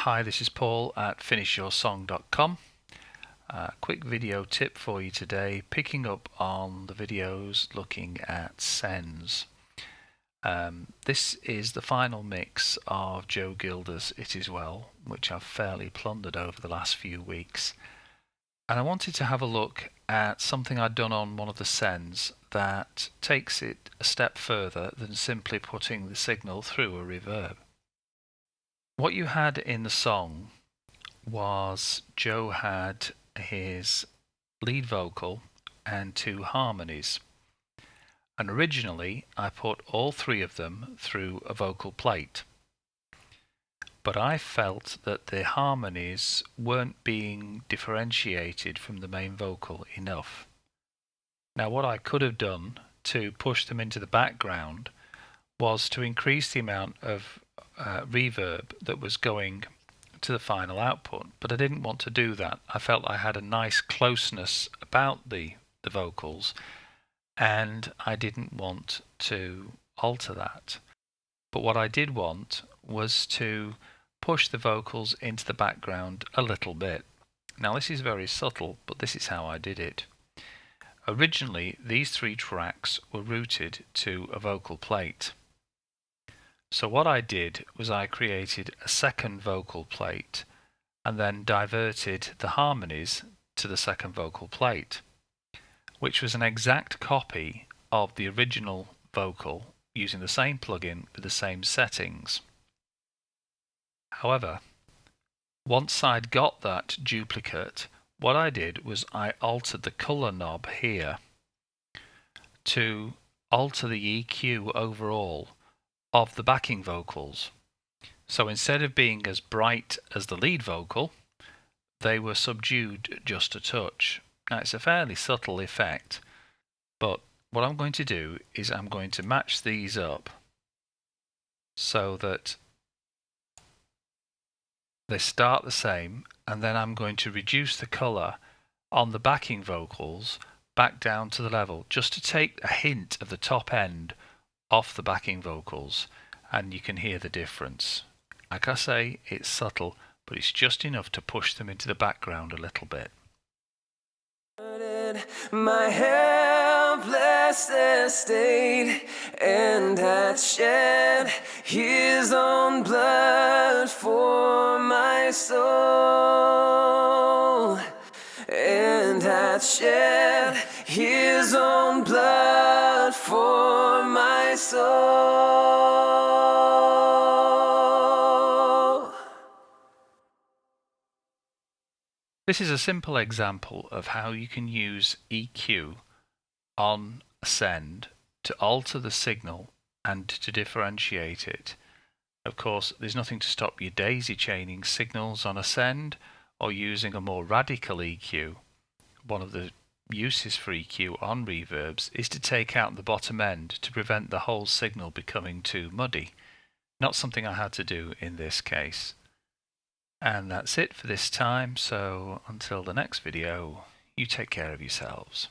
Hi, this is Paul at finishYourSong.com. Quick video tip for you today, picking up on the videos looking at sends. This is the final mix of Joe Gilda's It Is Well, which I've fairly plundered over the last few weeks. And I wanted to have a look at something I'd done on one of the sends that takes it a step further than simply putting the signal through a reverb. What you had in the song was Joe had his lead vocal and two harmonies, and originally I put all three of them through a vocal plate, but I felt that the harmonies weren't being differentiated from the main vocal enough. Now what I could have done to push them into the background was to increase the amount of reverb that was going to the final output, but I didn't want to do that. I felt I had a nice closeness about the vocals, and I didn't want to alter that. But what I did want was to push the vocals into the background a little bit. Now this is very subtle, but this is how I did it. Originally, these three tracks were routed to a vocal plate. So what I did was I created a second vocal plate and then diverted the harmonies to the second vocal plate, which was an exact copy of the original vocal using the same plugin with the same settings. However, once I'd got that duplicate, what I did was I altered the color knob here to alter the EQ overall of the backing vocals. So instead of being as bright as the lead vocal, they were subdued just a touch. Now it's a fairly subtle effect, but what I'm going to do is I'm going to match these up so that they start the same, and then I'm going to reduce the color on the backing vocals back down to the level, just to take a hint of the top end off the backing vocals, and you can hear the difference. Like I say, it's subtle, but it's just enough to push them into the background a little bit. My helpless estate, and had shed his own blood for my soul, and had shed his own blood for my soul. This is a simple example of how you can use EQ on a send to alter the signal and to differentiate it. Of course, there's nothing to stop you daisy chaining signals on a send or using a more radical EQ. One of the uses for EQ on reverbs is to take out the bottom end to prevent the whole signal becoming too muddy. Not something I had to do in this case. And that's it for this time, so until the next video, you take care of yourselves.